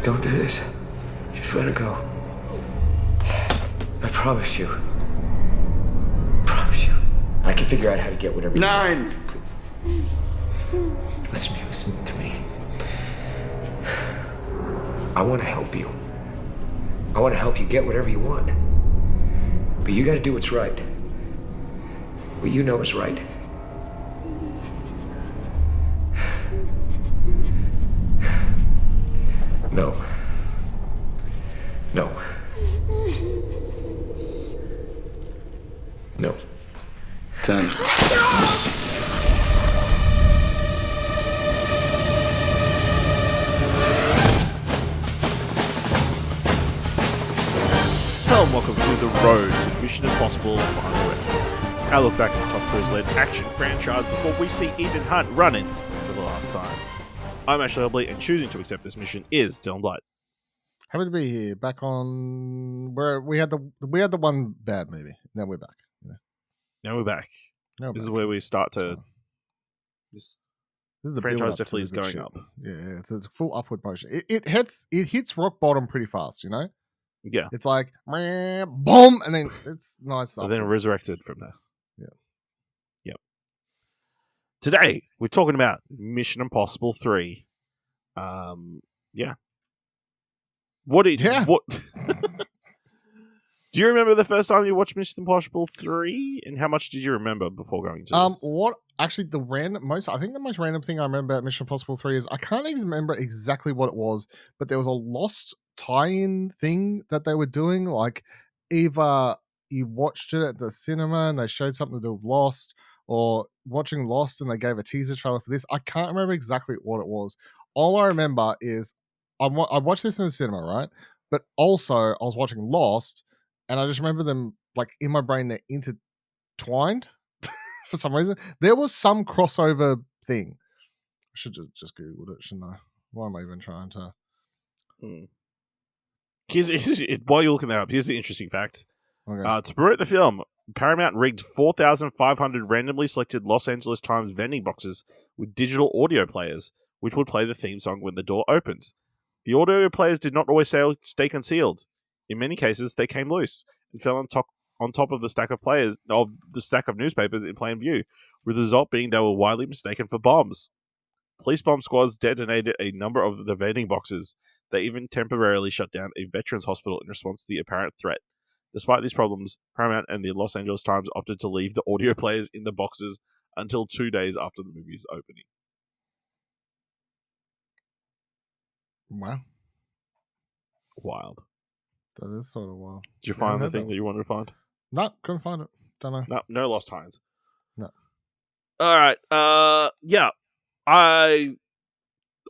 Don't do this. Just let her go. I promise you. Promise you. I can figure out how to get whatever. 9! Listen to me. I want to help you. I want to help you get whatever you want. But you got to do what's right. What you know is right. No. No. No. 10. Hello and welcome to The Road to Mission Impossible Final Weapon. I look back at the Tom Cruise-led action franchise before we see Ethan Hunt running for the last time. I'm Ashley Hubley, and choosing to accept this mission is Dylan Blight. Happy to be here. Back on where we had the one bad movie. Now we're back. Yeah. Now we're back. This is where we start to. This is the franchise definitely is going up. Yeah, it's a full upward motion. It hits rock bottom pretty fast. You know. Yeah. It's like boom, and then it's nice. And then resurrected from there. Yeah. Yep. Today we're talking about Mission Impossible 3. Yeah. What? Do you remember the first time you watched Mission Impossible 3, and how much did you remember before going to this? What actually the most random thing I remember about Mission Impossible 3 is I can't even remember exactly what it was, but there was a Lost tie-in thing that they were doing. Like either you watched it at the cinema and they showed something to do with Lost, or watching Lost and they gave a teaser trailer for this. I can't remember exactly what it was. All I remember is I watched this in the cinema, right? But also I was watching Lost, and I just remember them, like, in my brain, they're intertwined for some reason. There was some crossover thing. I should just Googled it, shouldn't I? Why am I even trying to? While you're looking that up, here's the interesting fact. Okay. To promote the film, Paramount rigged 4,500 randomly selected Los Angeles Times vending boxes with digital audio players, which would play the theme song when the door opens. The audio players did not always stay concealed. In many cases, they came loose and fell on top of the stack of newspapers in plain view, with the result being they were widely mistaken for bombs. Police bomb squads detonated a number of the vending boxes. They even temporarily shut down a veterans hospital in response to the apparent threat. Despite these problems, Paramount and the Los Angeles Times opted to leave the audio players in the boxes until 2 days after the movie's opening. Wow. Wild. That is sort of wild. Did you find the thing that you wanted to find? No, couldn't find it. Don't know. No lost times. No. All right. Yeah. I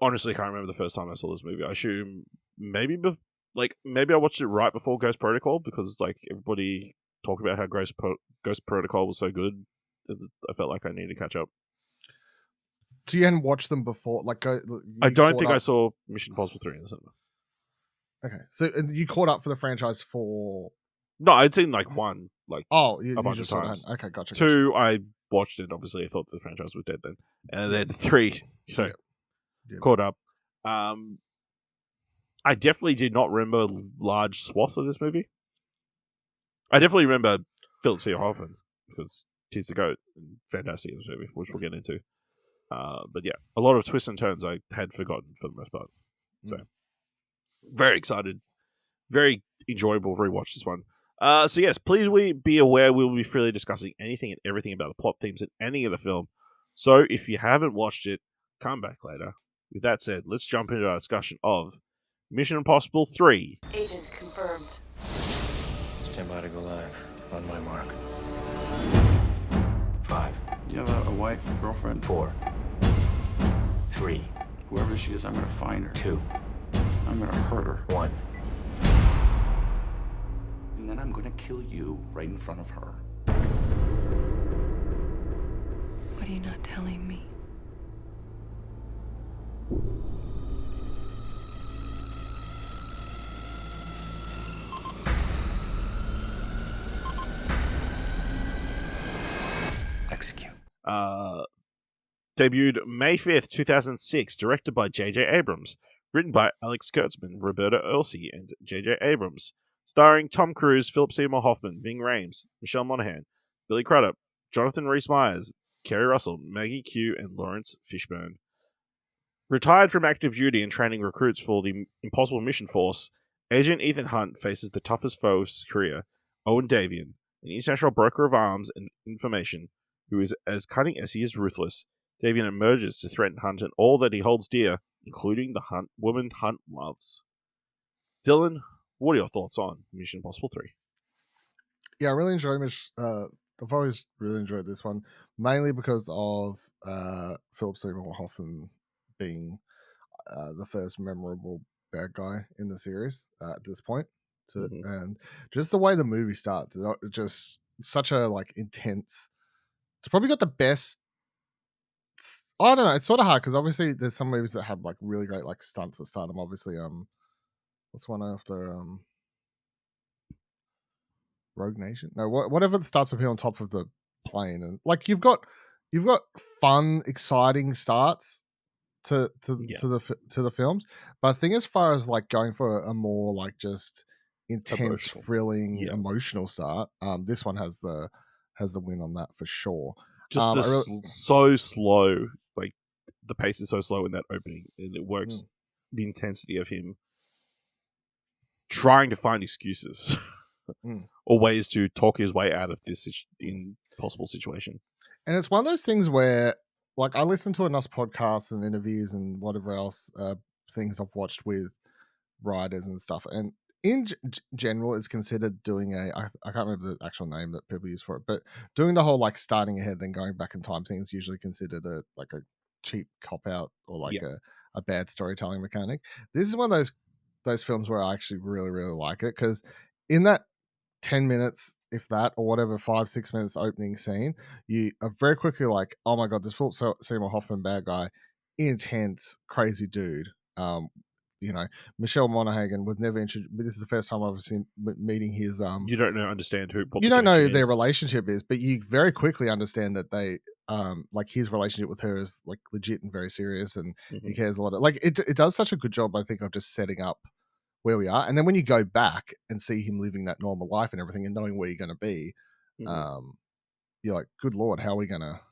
honestly can't remember the first time I saw this movie. I assume maybe I watched it right before Ghost Protocol, because like everybody talked about how Ghost Protocol was so good. I felt like I needed to catch up. So you hadn't watched them before? I don't think I saw Mission Impossible 3 in the cinema. Okay, so you caught up for the franchise for? No, I'd seen like one, a bunch of times. Okay, gotcha. 2, I watched it. Obviously, I thought the franchise was dead then, and then 3, caught up. I definitely did not remember large swaths of this movie. I definitely remember Philip Seymour Hoffman, because he's the GOAT and fantastic in this movie, which we'll get into. But yeah, a lot of twists and turns I had forgotten for the most part. So. Very excited. Very enjoyable rewatch this one. So yes, please be aware we will be freely discussing anything and everything about the plot themes in any of the film. So if you haven't watched it, come back later. With that said, let's jump into our discussion of Mission Impossible 3. Agent confirmed. Stand by to go live. On my mark. 5. You have a wife, girlfriend? 4. 3. Whoever she is, I'm going to find her. 2. I'm going to hurt her. 1. And then I'm going to kill you right in front of her. What are you not telling me? Execute. Debuted May 5th, 2006, directed by J.J. Abrams. Written by Alex Kurtzman, Roberto Orci, and J.J. Abrams. Starring Tom Cruise, Philip Seymour Hoffman, Ving Rhames, Michelle Monaghan, Billy Crudup, Jonathan Rhys Meyers, Keri Russell, Maggie Q, and Laurence Fishburne. Retired from active duty and training recruits for the Impossible Mission Force, Agent Ethan Hunt faces the toughest foe of his career, Owen Davian, an international broker of arms and information who is as cunning as he is ruthless. Davian emerges to threaten Hunt and all that he holds dear, including the woman Hunt loves. Dylan, what are your thoughts on Mission Impossible 3? Yeah, I really enjoy I've always really enjoyed this one, mainly because of Philip Seymour Hoffman being the first memorable bad guy in the series at this point. And just the way the movie starts, just such a intense. It's probably got the best. I don't know. It's sort of hard because obviously there's some movies that have really great stunts that start them. Obviously, what's one after Rogue Nation? No, whatever that starts with him on top of the plane, and you've got fun, exciting starts to the films. But I think as far as going for a more just intense, emotional, thrilling, emotional start, this one has the win on that for sure. Just so slow, the pace is so slow in that opening, and it works. The intensity of him trying to find excuses or ways to talk his way out of this impossible situation. And it's one of those things where, I listen to enough podcasts and interviews and whatever else things I've watched with writers and stuff, and in general, it's considered doing I can't remember the actual name that people use for it, but doing the whole starting ahead then going back in time thing is usually considered a cheap cop out or a bad storytelling mechanic. This is one of those films where I actually really, really like it, because in that 10 minutes, if that, or whatever, 5-6 minutes opening scene, you are very quickly oh my god, this Philip Seymour Hoffman bad guy, intense, crazy dude. Michelle Monaghan was never introduced. This is the first time I've seen meeting his. You don't understand who. You don't know who their relationship is, but you very quickly understand that they, his relationship with her is legit and very serious, and he cares a lot. It does such a good job, I think, of just setting up where we are, and then when you go back and see him living that normal life and everything, and knowing where you're going to be, you're like, good lord, how are we gonna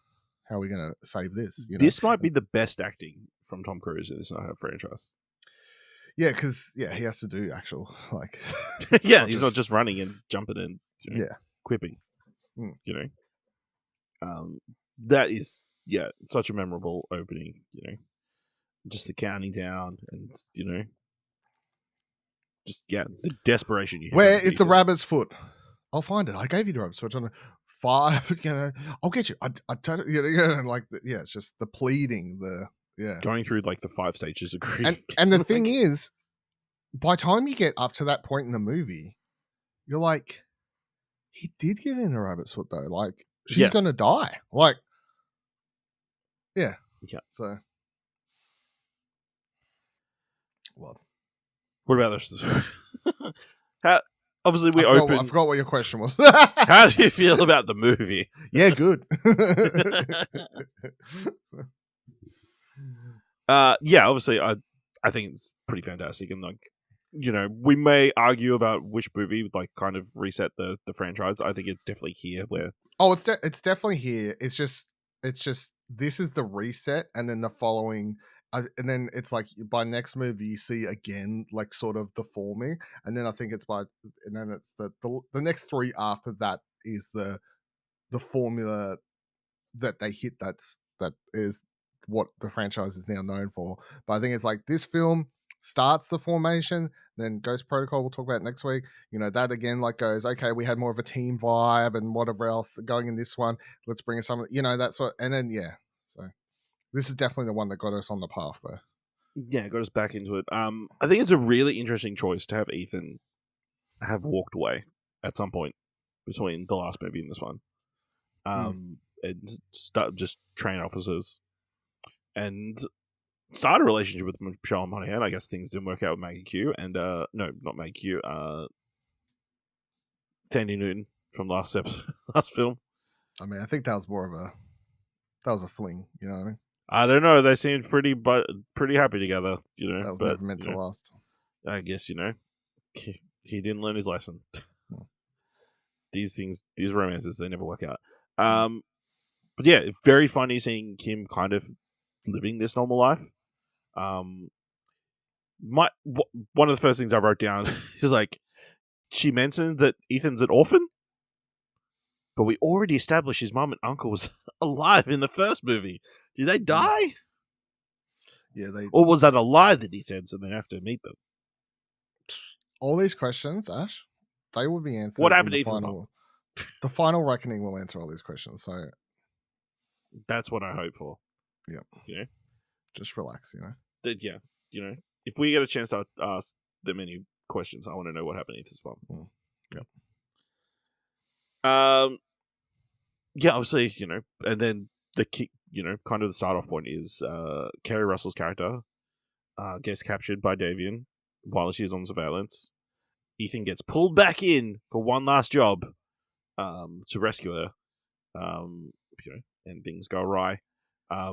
save this? This might be the best acting from Tom Cruise in this franchise. Yeah, because he has to do actual he's not just running and jumping and quipping. That is such a memorable opening. Just the counting down and just the desperation you have. Where is the rabbit's foot? I'll find it. I gave you the rabbit's foot on 5. I'll get you. I tell you. It's just the pleading. Going through the 5 stages of grief. And the thing is, by the time you get up to that point in the movie, you're like, he did get in the rabbit's foot though. She's gonna die. Yeah. So, well, what about this? Obviously, I forgot what your question was. How do you feel about the movie? Yeah, good. Obviously, I think it's pretty fantastic, and we may argue about which movie would kind of reset the franchise. I think it's definitely here where. Oh, it's definitely here. It's just this is the reset, and then the following. And then it's by next movie you see again sort of the forming, and then I think it's and then it's the next 3 after that is the formula that they hit. That is what the franchise is now known for. But I think it's this film starts the formation, then Ghost Protocol, we'll talk about next week. That again goes, okay, we had more of a team vibe and whatever else going in this one. Let's bring in some, that sort, and then so. This is definitely the one that got us on the path, though. Yeah, got us back into it. I think it's a really interesting choice to have Ethan have walked away at some point between the last movie and this one. And start just train officers and start a relationship with Michelle Monaghan. I guess things didn't work out with Maggie Q and no, not Maggie Q. Tandy Newton from last film. I mean, I think that was more of a fling. You know what I mean? I don't know. They seemed pretty happy together, That was but never meant to last. I guess he didn't learn his lesson. These romances, they never work out. But yeah, very funny seeing Kim kind of living this normal life. One of the first things I wrote down is like, she mentioned that Ethan's an orphan, but we already established his mum and uncle was alive in the first movie. Did they die? Yeah, Or was that a lie that he said, so they have to meet them? All these questions, Ash, they will be answered. What happened in to Ethan's mum? The final reckoning will answer all these questions. So that's what I hope for. Yeah. Just relax, If we get a chance to ask them any questions, I want to know what happened to Ethan's mum. Yeah, obviously, and then the kick, kind of the start off point is Keri Russell's character gets captured by Davian while she's on surveillance. Ethan gets pulled back in for one last job to rescue her, and things go awry. I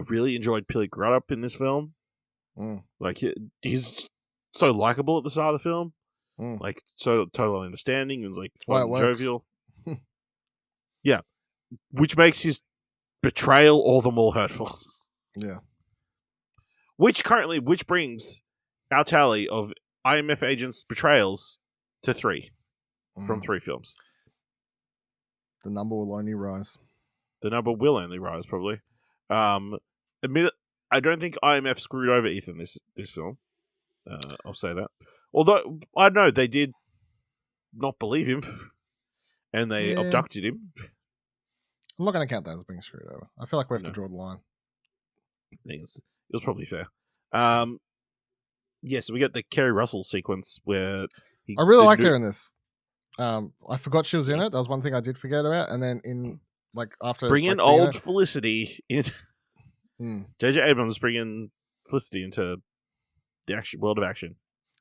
really enjoyed Billy Crudup in this film. Like, he's so likable at the start of the film. Like, so totally understanding and like fun and jovial. Yeah. Which makes his betrayal all the more hurtful. Yeah. Which brings our tally of IMF agents' betrayals to 3 from 3 films. The number will only rise. The number will only rise, probably. Admit it, I don't think IMF screwed over Ethan this film. I'll say that. Although, I don't know, they did not believe him. And they abducted him. I'm not going to count that as being screwed over. I feel like we have to draw the line. I think it was probably fair. So we get the Keri Russell sequence where... I really liked her in this. I forgot she was in it. That was one thing I did forget about. And then after... Bring in old Felicity in... J.J. Abrams bringing Felicity into the world of action.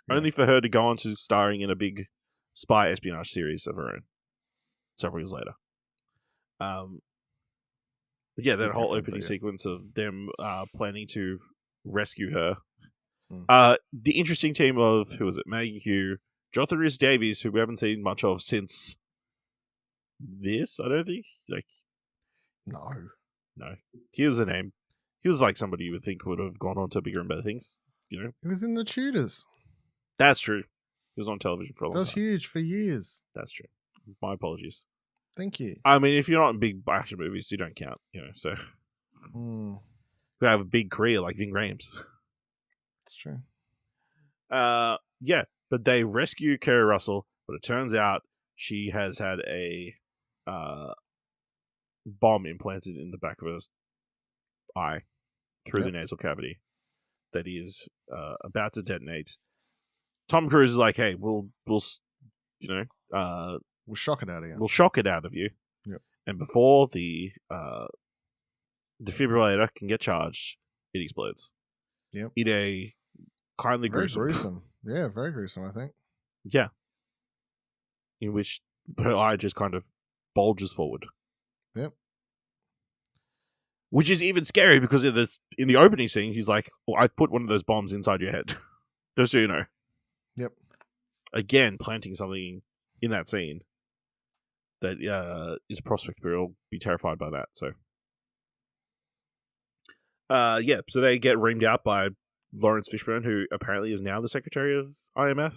Only for her to go on to starring in a big spy espionage series of her own several years later. But yeah, that whole opening sequence of them planning to rescue her. The interesting team of, who was it? Maggie Q, Jonathan Rhys Davies, who we haven't seen much of since this, I don't think. No. He was a name. He was like somebody you would think would have gone on to bigger and better things. He was in The Tudors. That's true. He was on television for a long time. That was huge for years. That's true. My apologies. Thank you. I mean, if you're not in big action movies, you don't count, so. You have a big career like Ving Rhames. That's true. Yeah, but they rescue Keri Russell, but it turns out she has had a bomb implanted in the back of her eye through the nasal cavity that is about to detonate. Tom Cruise is like, hey, we'll shock it out of you. We'll shock it out of you. Yep. And before the defibrillator can get charged, it explodes. Yep. In a kindly gruesome. Yeah, very gruesome, I think. Yeah. In which her eye just kind of bulges forward. Yep. Which is even scary because in the opening scene, he's like, I put one of those bombs inside your head. Just so you know. Yep. Again, planting something in that scene that is a prospect, but will be terrified by that. So, so they get reamed out by Laurence Fishburne, who apparently is now the secretary of IMF.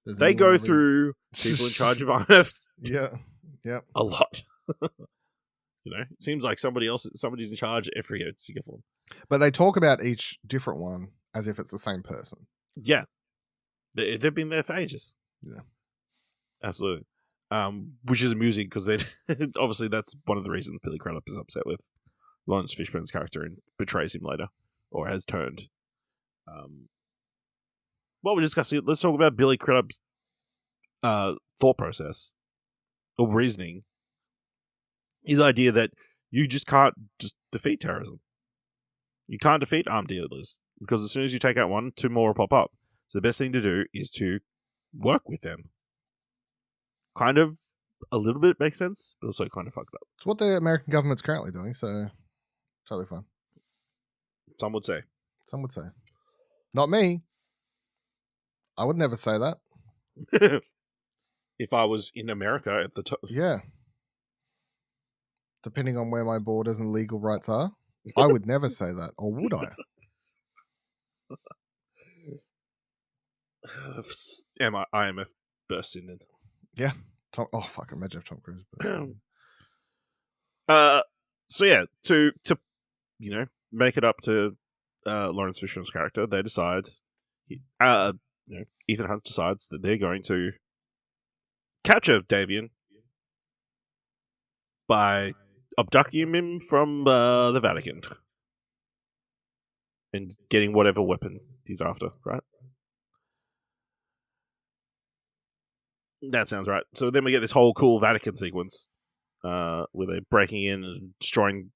They go through people in charge of IMF. Yeah. A lot. It seems like somebody's in charge every film. But they talk about each different one as if it's the same person. Yeah. They've been there for ages. Yeah. Absolutely. Which is amusing because obviously that's one of the reasons Billy Crudup is upset with Laurence Fishburne's character and betrays him later, or has turned. We're discussing. Let's talk about Billy Crudup's thought process or reasoning. His idea that you just can't just defeat terrorism. You can't defeat armed dealers because as soon as you take out one, 2 more will pop up. So the best thing to do is to work with them. Kind of a little bit makes sense, but also kind of fucked up. It's what the American government's currently doing, so totally fine. Some would say. Some would say. Not me. I would never say that. If I was in America at the time. Yeah. Depending on where my borders and legal rights are, I would never say that. Or would I? IMF burst in. Yeah. Oh, fuck. Imagine if Tom Cruise. So yeah, to make it up to Laurence Fishburne's character, they decide, Ethan Hunt decides that they're going to capture Davian by abducting him from the Vatican and getting whatever weapon he's after, right? That sounds right. So then we get this whole cool Vatican sequence where they're breaking in and destroying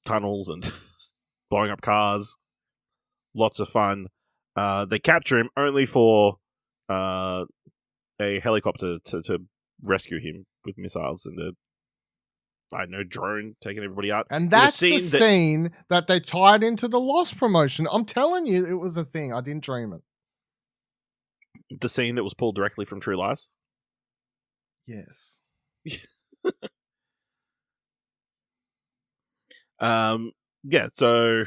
tunnels and blowing up cars. Lots of fun. They capture him only for a helicopter to rescue him with missiles and a drone taking everybody out. And that's the scene that they tied into the Lost promotion. I'm telling you, it was a thing. I didn't dream it. The scene that was pulled directly from True Lies? Yes. Yeah, so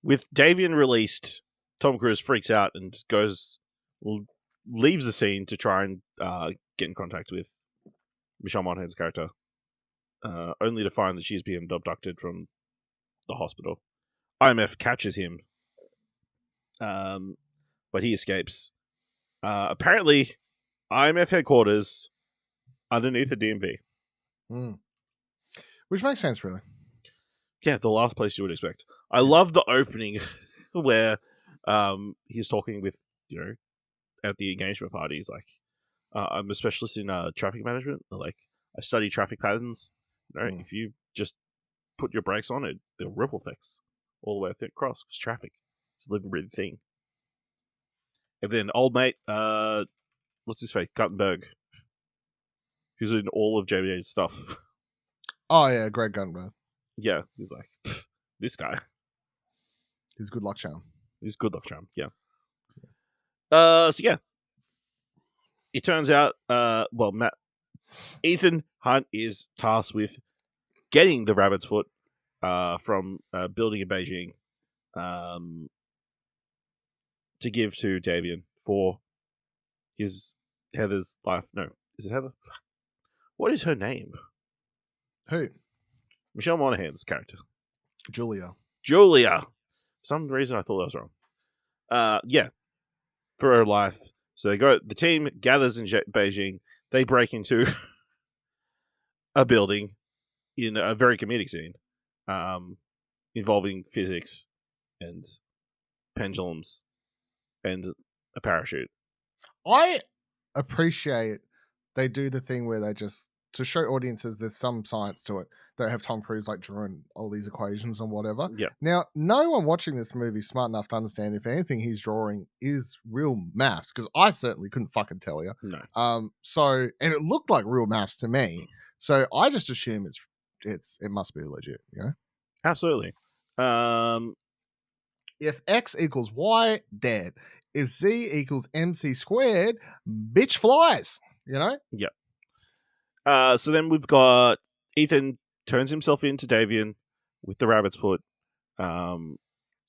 with Davian released, Tom Cruise freaks out and leaves the scene to try and get in contact with Michelle Monaghan's character, only to find that she's being abducted from the hospital. IMF captures him, but he escapes. Apparently, IMF headquarters underneath the DMV. Which makes sense, really. Yeah, the last place you would expect. I love the opening where he's talking with, at the engagement party. He's like, I'm a specialist in traffic management. Like, I study traffic patterns. If you just put your brakes on it, they'll ripple effects all the way across, because traffic is a living, breathing thing. And then old mate, what's his face? Guttenberg, who's in all of JBA's stuff. Oh, yeah, Greg Guttenberg. Yeah, he's like, this guy. He's good luck charm. He's good luck charm, yeah. So yeah. It turns out, Ethan Hunt is tasked with getting the rabbit's foot from a building in Beijing to give to Davian for Heather's life. No, is it Heather? What is her name? Who? Michelle Monaghan's character. Julia. For some reason I thought that was wrong. Yeah. For her life. So the team gathers in Beijing. They break into a building in a very comedic scene involving physics and pendulums and a parachute. I appreciate they do the thing where they just, to show audiences there's some science to it, they have Tom Cruise like drawing all these equations and whatever. Yeah. Now, no one watching this movie is smart enough to understand if anything he's drawing is real maths, because I certainly couldn't fucking tell you. No. So, and it looked like real maths to me. So I just assume it must be legit, Absolutely. If X equals Y, dead. If Z equals MC squared, bitch flies, Yeah. So then we've got Ethan turns himself into Davian with the rabbit's foot. I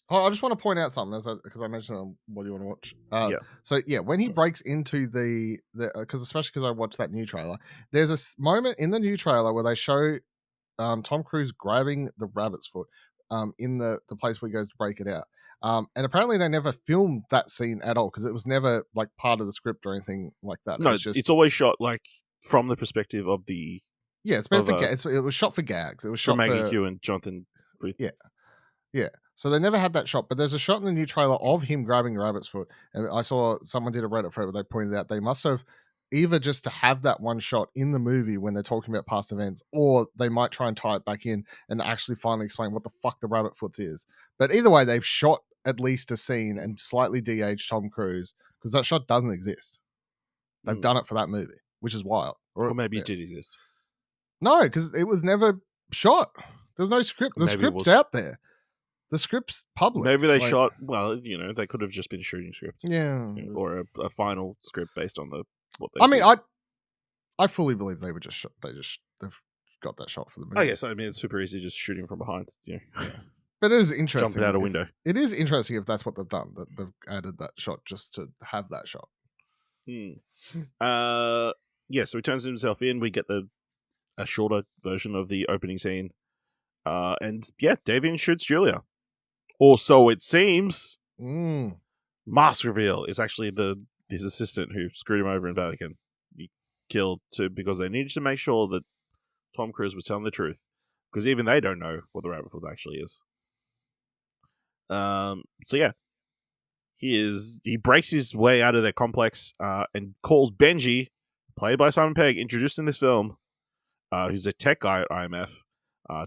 just want to point out something because I mentioned what do you want to watch. Yeah. So yeah, when he breaks into the especially because I watched that new trailer, there's a moment in the new trailer where they show Tom Cruise grabbing the rabbit's foot in the place where he goes to break it out. And apparently they never filmed that scene at all because it was never like part of the script or anything like that. No, it's always shot like from the perspective of the. Yeah, it's meant for gags. It was shot for gags. It was shot for Maggie Q and Jonathan. Yeah. So they never had that shot, but there's a shot in the new trailer of him grabbing the rabbit's foot. And I saw someone did a Reddit thread where they pointed out they must have either just to have that one shot in the movie when they're talking about past events, or they might try and tie it back in and actually finally explain what the fuck the rabbit foot is. But either way, they've shot at least a scene and slightly de-aged Tom Cruise because that shot doesn't exist. They've done it for that movie, which is wild. Or maybe it did exist. No, because it was never shot. There was no script. The script's out there. The script's public. Maybe they like- shot. Well, they could have just been shooting scripts, Yeah. or a final script based on what they. I mean, did. I fully believe they were just shot. They've got that shot for the movie. I guess. I mean, it's super easy just shooting from behind. But it is interesting. Jumping out a window. It is interesting if that's what they've done. That they've added that shot just to have that shot. Yeah. So he turns himself in. We get a shorter version of the opening scene. And yeah, Davian shoots Julia. Or so it seems. Mask reveal is actually his assistant who screwed him over in Vatican. He killed because they needed to make sure that Tom Cruise was telling the truth. Because even they don't know what the rabbit foot actually is. So yeah. He breaks his way out of their complex and calls Benji, played by Simon Pegg, introduced in this film, who's a tech guy at IMF,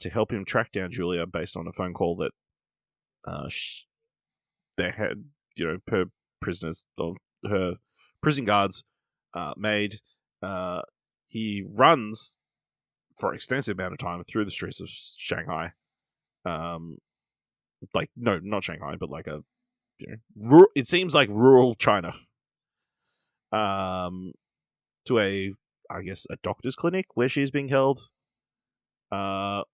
to help him track down Julia based on a phone call that they had, per prisoners, or her prison guards made. He runs for an extensive amount of time through the streets of Shanghai. Not Shanghai, but like it seems like rural China. To a doctor's clinic where she's being held. And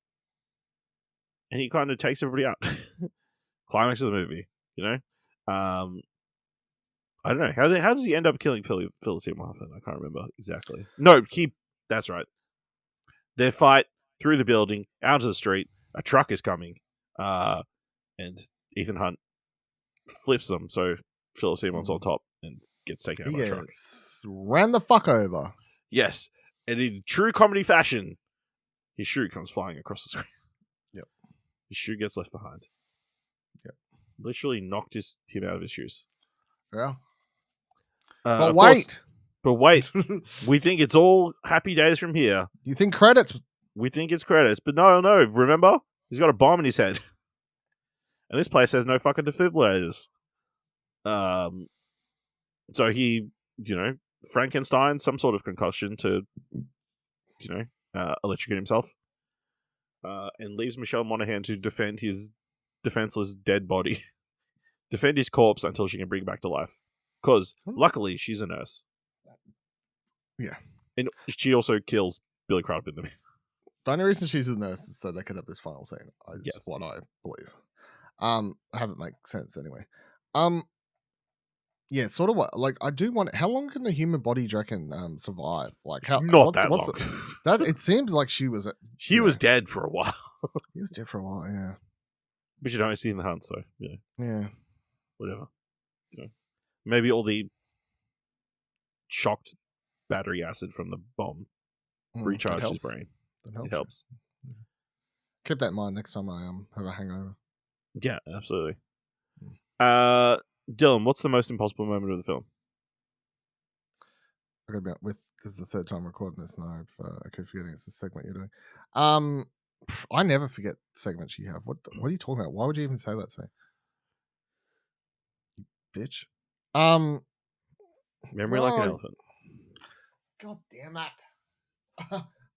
he kind of takes everybody out. Climax of the movie, I don't know. How does he end up killing Philip Seymour Hoffman? I can't remember exactly. No, that's right. They fight through the building, out to the street. A truck is coming. And Ethan Hunt flips them, so Philip Seymour's on top and gets taken out by the truck. Ran the fuck over. Yes. And in true comedy fashion, his shoe comes flying across the screen. Yep. His shoe gets left behind. Yep. Literally knocked him out of his shoes. Yeah. But wait. We think it's all happy days from here. You think credits? We think it's credits, but no. Remember? He's got a bomb in his head. And this place has no fucking defibrillators. So he, Frankenstein, some sort of concussion to, electrocute himself. And leaves Michelle Monaghan to defend his defenseless dead body. Defend his corpse until she can bring him back to life. Because, luckily, she's a nurse. Yeah. And she also kills Billy Crudup in the movie. The only reason she's a nurse is so they could have this final scene. Is what I believe. Haven't make sense anyway. Yeah, sort of what. Like, I do want. How long can the human body, do you reckon, survive? Like, how? Not that long. It seems like she was. She was dead for a while. He was dead for a while. Yeah. But you don't see in the hunt, so yeah. Whatever. Maybe all the shocked battery acid from the bomb recharged his brain. It helps. Keep that in mind next time I have a hangover. Yeah, absolutely. Dylan, what's the most impossible moment of the film? I gotta be honest, this is the third time recording this, and I keep forgetting it's the segment you're doing. I never forget segments you have. What are you talking about? Why would you even say that to me? You bitch. Memory like an elephant. God damn it.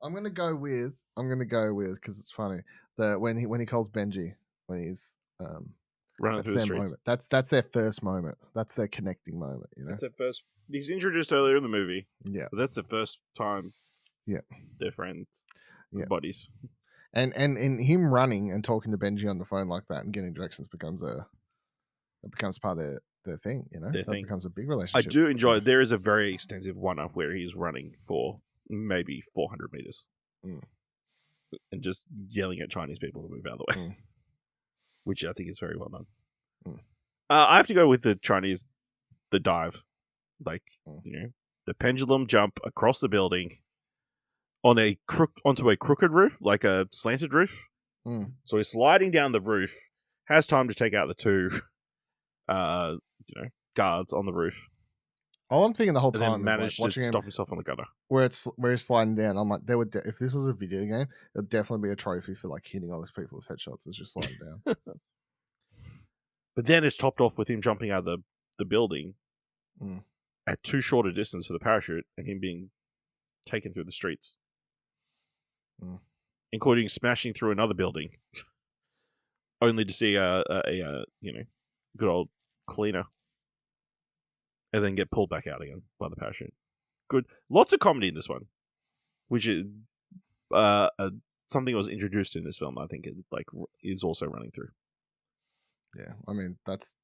I'm gonna go with because it's funny that when he calls Benji when he's running through the streets. Moment. That's their first moment. That's their connecting moment. That's their first. He's introduced earlier in the movie. Yeah, but that's the first time. Yeah, they're friends. Yeah, buddies. And him running and talking to Benji on the phone like that and getting directions becomes part of their thing. That becomes a big relationship. I do enjoy. There is a very extensive one-up where he's running for maybe 400 meters and just yelling at Chinese people to move out of the way, which I think is very well done. I have to go with the dive, the pendulum jump across the building onto a crooked roof, like a slanted roof. So he's sliding down the roof, has time to take out the two, guards on the roof. All I'm thinking the whole And time then managed is to stop himself on the gutter. where he's sliding down. I'm like, if this was a video game, there'd definitely be a trophy for like hitting all those people with headshots. It's just sliding down. But then it's topped off with him jumping out of the building at too short a distance for the parachute, and him being taken through the streets, including smashing through another building. only to see a good old cleaner, and then get pulled back out again by the parachute. Good, lots of comedy in this one, which is something that was introduced in this film. I think it is also running through. Yeah, I mean that's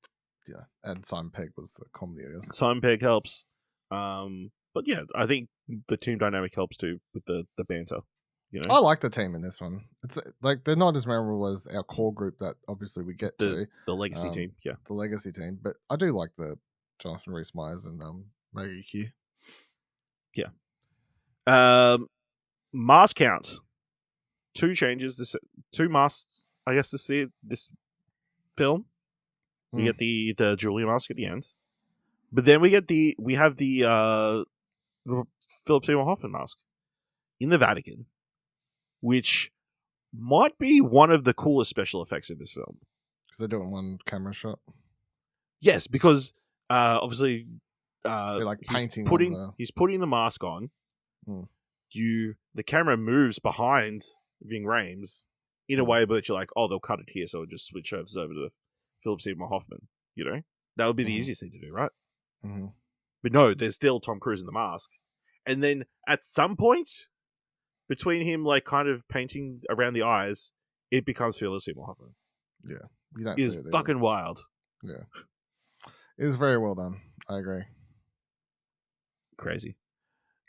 and Simon Pegg was the comedy, I guess. Simon Pegg helps, but yeah, I think the team dynamic helps too with the banter. I like the team in this one. It's like they're not as memorable as our core group that obviously we get to the legacy team. Yeah, the legacy team, but I do like the Jonathan Rhys Meyers and Maggie Q. Yeah. Mask counts. 2 changes. 2 masks. I guess to see this film. We get the Julia mask at the end, but then we have the Philip Seymour Hoffman mask in the Vatican, which might be one of the coolest special effects in this film. Because they're doing one camera shot. Yes, because obviously they're like painting. He's putting the mask on. The camera moves behind Ving Rhames in a way, but you're like, oh, they'll cut it here, so it'll just switch over to Philip Seymour Hoffman. That would be the easiest thing to do, right? Mm-hmm. But no, there's still Tom Cruise in the mask, and then at some point between him kind of painting around the eyes, it becomes Philip Seymour Hoffman. Yeah, you don't It see is it fucking wild. Yeah, it is very well done. I agree. Crazy.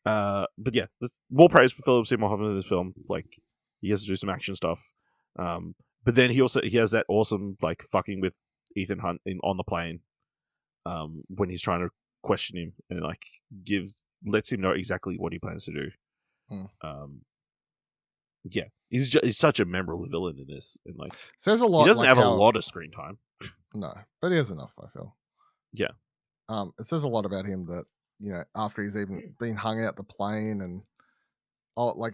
But yeah, more praise for Philip Seymour Hoffman in this film. He has to do some action stuff. But then he has that awesome fucking with Ethan Hunt on the plane. When he's trying to question him and lets him know exactly what he plans to do. Yeah, he's such a memorable villain in this, and says a lot. He doesn't have a lot of screen time. No, but he has enough, I feel. Yeah. It says a lot about him that after he's even been hung out the plane and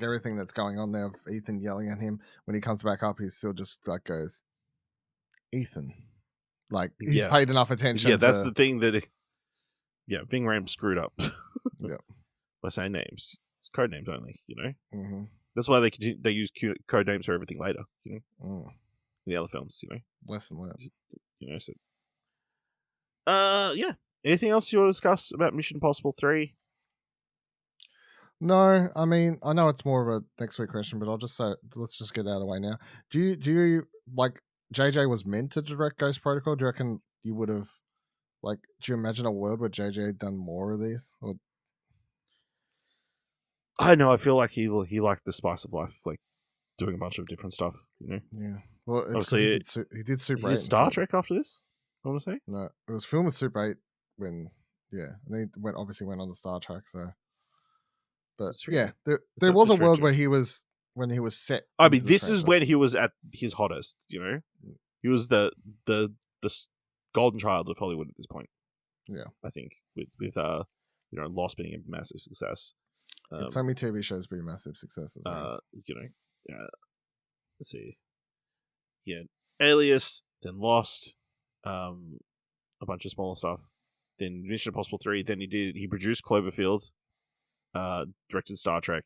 everything that's going on there, Ethan yelling at him, when he comes back up, he's still just goes, Ethan. He's paid enough attention. Yeah, that's the thing that. Ving Rhames screwed up. Yeah. By saying names, it's code names only. Mm-hmm. That's why they use code names for everything later. In the other films, Lesson learned. So. Yeah. Anything else you want to discuss about Mission Impossible 3? No, I mean, I know it's more of a next week question, but I'll just say, let's just get it out of the way now. Do you JJ was meant to direct Ghost Protocol? Do you reckon you would have, do you imagine a world where JJ had done more of these? Or... I know, I feel like he liked the spice of life, doing a bunch of different stuff, Yeah. Well, it's obviously he did Super 8. He did Star Trek after this, I want to say? No, it was filmed with Super 8 when, and he went on the Star Trek, so... But there was a world where he was set. I mean, this is when he was at his hottest. He was the golden child of Hollywood at this point. Yeah, I think with Lost being a massive success. So many TV shows being massive successes. Let's see. Yeah, Alias, then Lost, a bunch of smaller stuff. Then Mission Impossible 3. Then he produced Cloverfield. Directed Star Trek.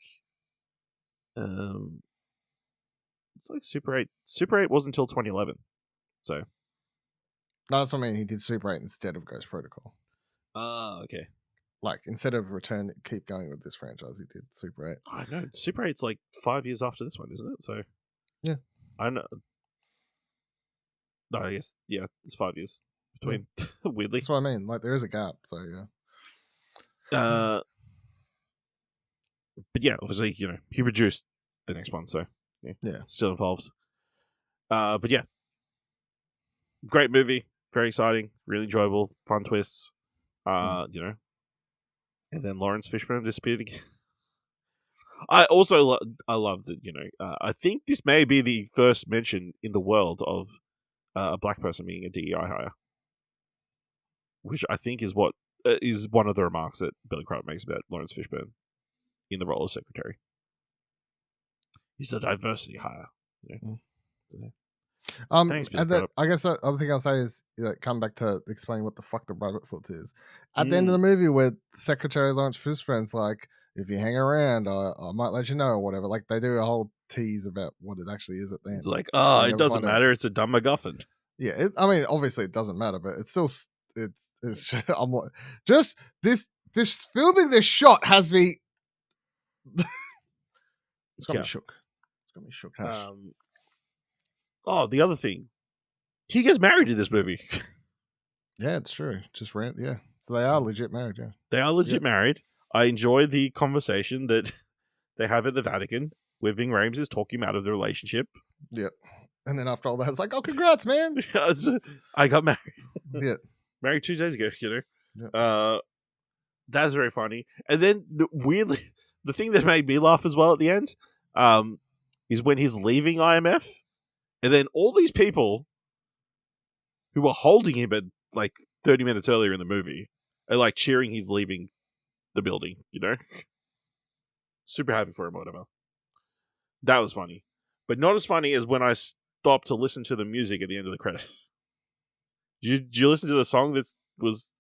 It's Super 8. Super 8 wasn't until 2011. So. No, that's what I mean. He did Super 8 instead of Ghost Protocol. Okay. Instead of keep going with this franchise, he did Super 8. I know. Super 8's 5 years after this one, isn't it? So. Yeah. I know. No, I guess, it's 5 years between. Weirdly. That's what I mean. There is a gap, so yeah. But yeah, obviously, he produced the next one, so yeah, still involved. But yeah, great movie, very exciting, really enjoyable, fun twists. And then Laurence Fishburne disappeared again. I also I love that. I think this may be the first mention in the world of a black person being a DEI hire, which I think is what is one of the remarks that Billy Crudup makes about Laurence Fishburne in the role of secretary. He's a diversity hire. Thanks, I guess the other thing I'll say is come back to explain what the fuck the rabbit foot is. At the end of the movie, where Secretary Laurence Fishburne's if you hang around, I might let you know or whatever. They do a whole tease about what it actually is at the end. It's like, You it never doesn't find out. matter. It's a dumb MacGuffin. Yeah, I mean, obviously it doesn't matter, but it's still it's I'm like, just this filming this shot has me. It's got Yeah. me shook. It's got me shook. Hash. The other thing, he gets married in this movie. Yeah, it's true. Just rant. Yeah, so they are legit married. Yeah, They are legit Yep. married. I enjoy the conversation that they have at the Vatican, where Ving Rhames is talking out of the relationship. yep. And then after all that, it's like, oh, congrats, man. I got married. Yeah, Married 2 days ago, you know. Yep. That's very funny. And then weirdly, the thing that made me laugh as well at the end, is when he's leaving IMF, and then all these people who were holding him at like 30 minutes earlier in the movie are like cheering he's leaving the building, you know? Super happy for him or whatever. That was funny. But not as funny as when I stopped to listen to the music at the end of the credits. Did you listen to the song that was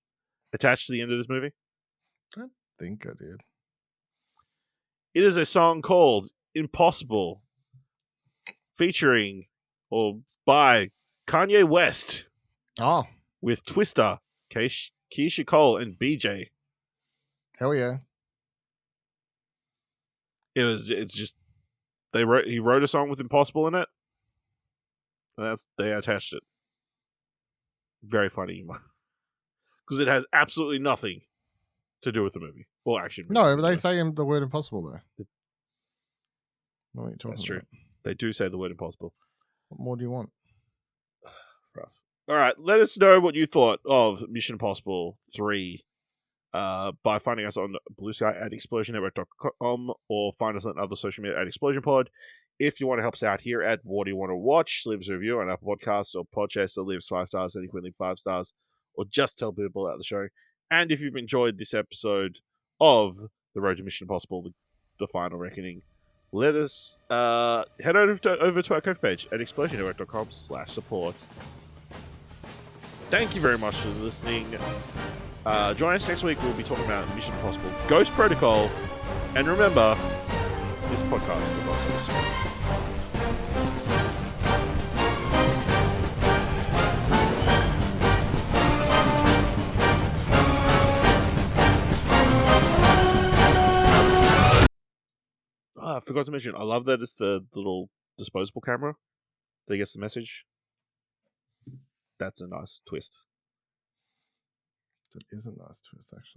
attached to the end of this movie? I think I did. It is a song called Impossible, featuring or by Kanye West Oh, with Twista, Keisha Cole, and BJ. hell yeah. It's just he wrote a song with Impossible in it, and they attached it. Very funny, because it has absolutely nothing to do with the movie or action. No, but they say the word impossible though. What are you talking That's true. about? They do say the word impossible. What more do you want? Rough. All right, let us know what you thought of Mission Impossible 3 by finding us on Blue Sky at explosionnetwork.com or find us on other social media at ExplosionPod. If you want to help us out here at What Do You Want to Watch, leave us a review on Apple Podcasts or Podchaser, leave us 5 stars, and leave 5 stars, or just tell people about the show. And if you've enjoyed this episode of The Road to Mission Impossible, the Final Reckoning, let us head over to our Ko-fi page at explosionnetwork.com/support. Thank you very much for listening. Join us next week. We'll be talking about Mission Impossible Ghost Protocol. And remember, this podcast will not satisfy. I forgot to mention, I love that it's the little disposable camera that gets the message. That's a nice twist. That is a nice twist, actually.